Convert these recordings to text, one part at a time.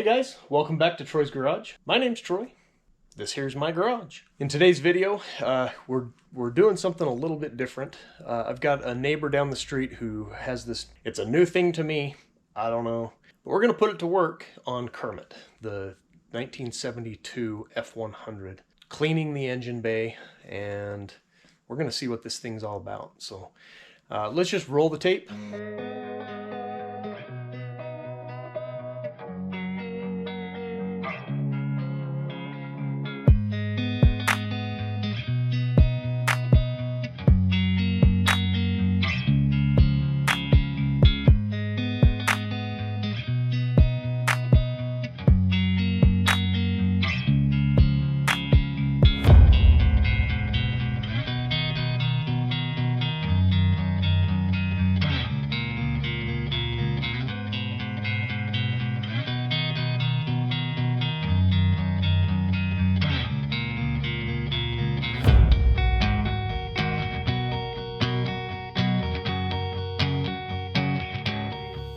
Hey guys, welcome back to Troy's Garage. My name's Troy. This here's my garage. In today's video, we're doing something a little bit different. I've got a neighbor down the street who has this, it's a new thing to me, I don't know. But we're gonna put it to work on Kermit, the 1972 F100. Cleaning the engine bay, and we're gonna see what this thing's all about. So let's just roll the tape.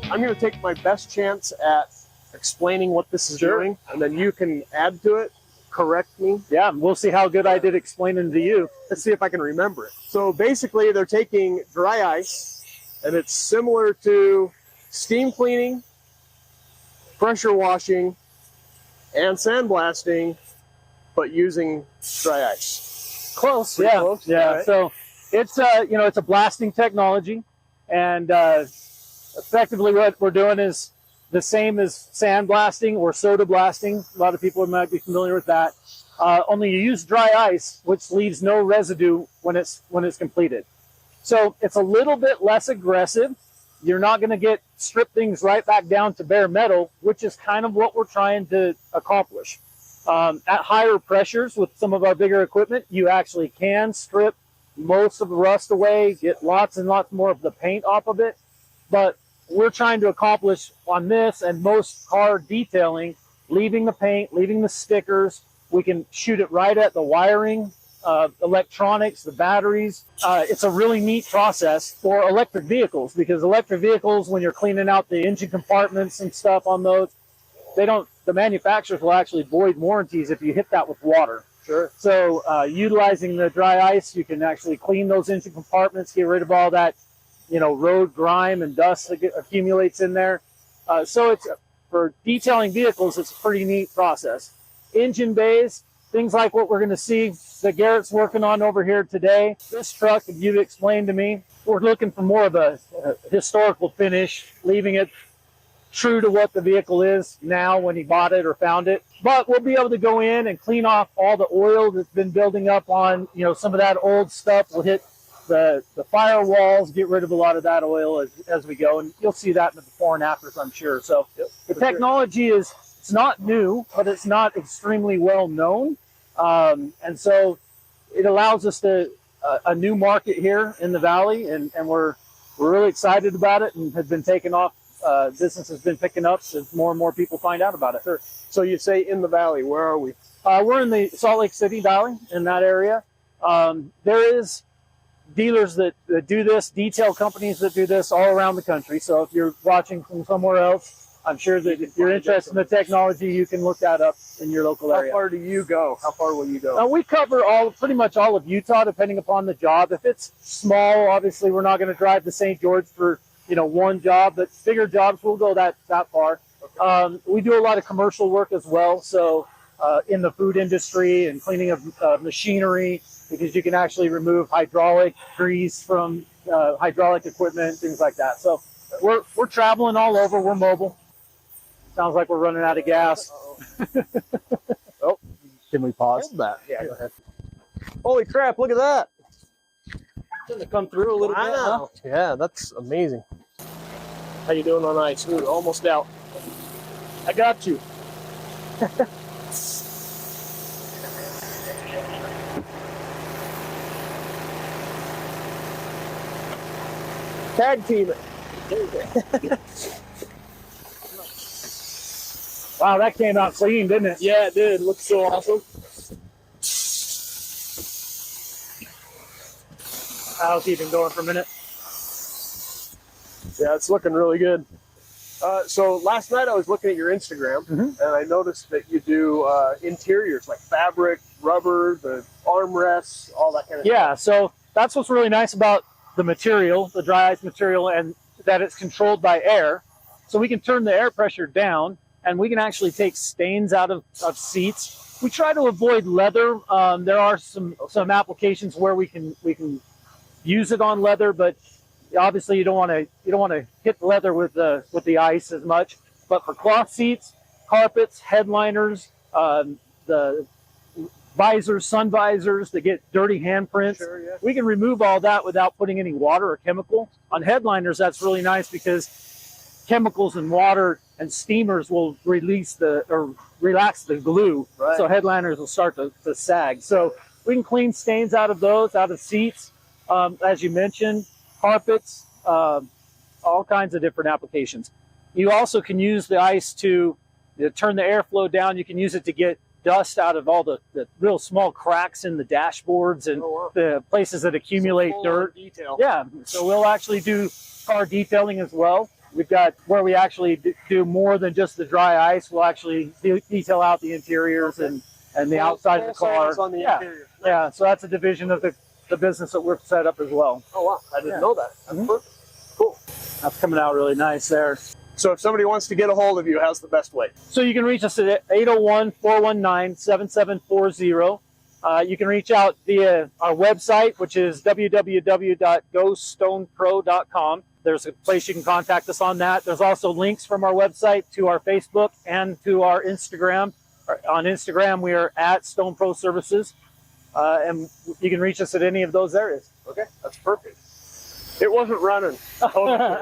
I'm going to take my best chance at explaining what this is doing, and then you can add to it, correct me. Yeah, we'll see how good I did explaining to you. Let's see if I can remember it. So basically, they're taking dry ice, and it's similar to steam cleaning, pressure washing, and sandblasting, but using dry ice. Close, Pretty yeah, close. yeah. Right. So it's it's a blasting technology, and effectively what we're doing is the same as sandblasting or soda blasting. A lot of people might be familiar with that. Only you use dry ice, which leaves no residue when it's completed. So it's a little bit less aggressive. You're not going to strip things right back down to bare metal, which is kind of what we're trying to accomplish. At higher pressures with some of our bigger equipment, you actually can strip most of the rust away, get lots and lots more of the paint off of it. But we're trying to accomplish on this and most car detailing, leaving the paint, leaving the stickers. We can shoot it right at the wiring, electronics, the batteries. It's a really neat process for electric vehicles, because electric vehicles, when you're cleaning out the engine compartments and stuff on those, the manufacturers will actually void warranties if you hit that with water. Sure. So utilizing the dry ice, you can actually clean those engine compartments, get rid of all that road grime and dust that accumulates in there. So it's, for detailing vehicles, it's a pretty neat process. Engine bays, things like what we're going to see that Garrett's working on over here today. This truck, if you've explained to me, we're looking for more of a historical finish, leaving it true to what the vehicle is now when he bought it or found it. But we'll be able to go in and clean off all the oil that's been building up on, some of that old stuff. We'll hit the firewalls, get rid of a lot of that oil as we go, and you'll see that in the before and afters, I'm sure. So the technology it's not new, but it's not extremely well known, and so it allows us a new market here in the valley, and we're really excited about it, and have been taking off. Business has been picking up as more and more people find out about it. Sure. So you say in the valley, where are we? We're in the Salt Lake City Valley, in that area. There is dealers that do this, detail companies that do this all around the country. So if you're watching from somewhere else, I'm sure that if you're interested in the technology, you can look that up in your local area. How far do you go? How far will you go? We cover pretty much all of Utah, depending upon the job. If it's small, obviously we're not going to drive to St. George for one job, but bigger jobs will go that far. Okay. We do a lot of commercial work as well, so in the food industry and cleaning of machinery, because you can actually remove hydraulic grease from hydraulic equipment, things like that. So we're traveling all over. We're mobile. Sounds like we're running out of gas. Oh, can we pause? That. Yeah, go ahead. Holy crap! Look at that. Doesn't it come through a little bit? Huh? Yeah, that's amazing. How you doing on ice? Ooh, almost out. I got you. Tag team it. Wow, that came out clean, didn't it? Yeah, it did. Looks so awesome. I'll keep him going for a minute. Yeah, it's looking really good. So last night I was looking at your Instagram, and I noticed that you do interiors like fabric, rubber, the armrests, all that kind of stuff. Yeah, so that's what's really nice about the material, the dry ice material, and that it's controlled by air. So we can turn the air pressure down, and we can actually take stains out of seats. We try to avoid leather. There are some applications where we can use it on leather, but obviously you don't want to hit the leather with the ice as much. But for cloth seats, carpets, headliners, the visors, sun visors that get dirty handprints, Sure, yeah. we can remove all that without putting any water or chemical. On headliners, that's really nice because chemicals and water and steamers will relax the glue, Right. so headliners will start to sag. So we can clean stains out of those, out of seats, as you mentioned, carpets, all kinds of different applications. You also can use the ice to turn the airflow down. You can use it to get dust out of all the real small cracks in the dashboards and the places that accumulate dirt. Detail. Yeah, so we'll actually do car detailing as well. We've got where we actually do more than just the dry ice. We'll actually detail out the interiors and the outside of the car. On the interior. Yeah, so that's a division of the business that we're set up as well. Oh wow, I didn't know that. That's perfect. Cool. That's coming out really nice there. So if somebody wants to get a hold of you, how's the best way? So you can reach us at 801-419-7740. You can reach out via our website, which is www.gostonepro.com. There's a place you can contact us on that. There's also links from our website to our Facebook and to our Instagram. On Instagram, we are at Stone Pro Services, and you can reach us at any of those areas. Okay, that's perfect. It wasn't running. Totally.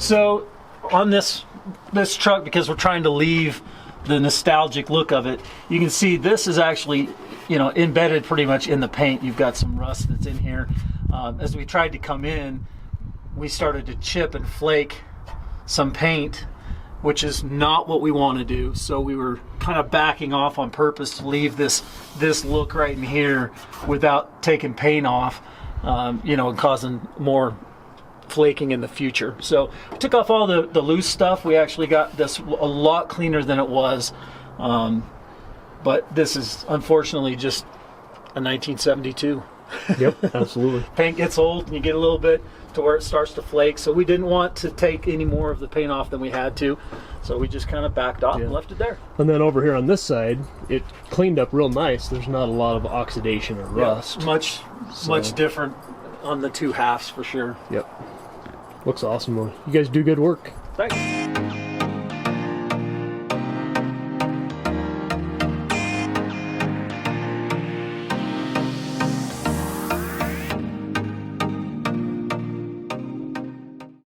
So on this truck, because we're trying to leave the nostalgic look of it, you can see this is actually, you know, embedded pretty much in the paint. You've got some rust that's in here. As we tried to come in, we started to chip and flake some paint, which is not what we want to do. So we were kind of backing off on purpose to leave this look right in here without taking paint off, you know, and causing more flaking in the future. So we took off all the loose stuff. We actually got this a lot cleaner than it was. But this is unfortunately just a 1972. Yep, absolutely. Paint gets old and you get a little bit to where it starts to flake. So we didn't want to take any more of the paint off than we had to. So we just kind of backed off and left it there. And then over here on this side, it cleaned up real nice. There's not a lot of oxidation or rust. Yeah, much different on the two halves for sure. Yep. Looks awesome. You guys do good work. Thanks.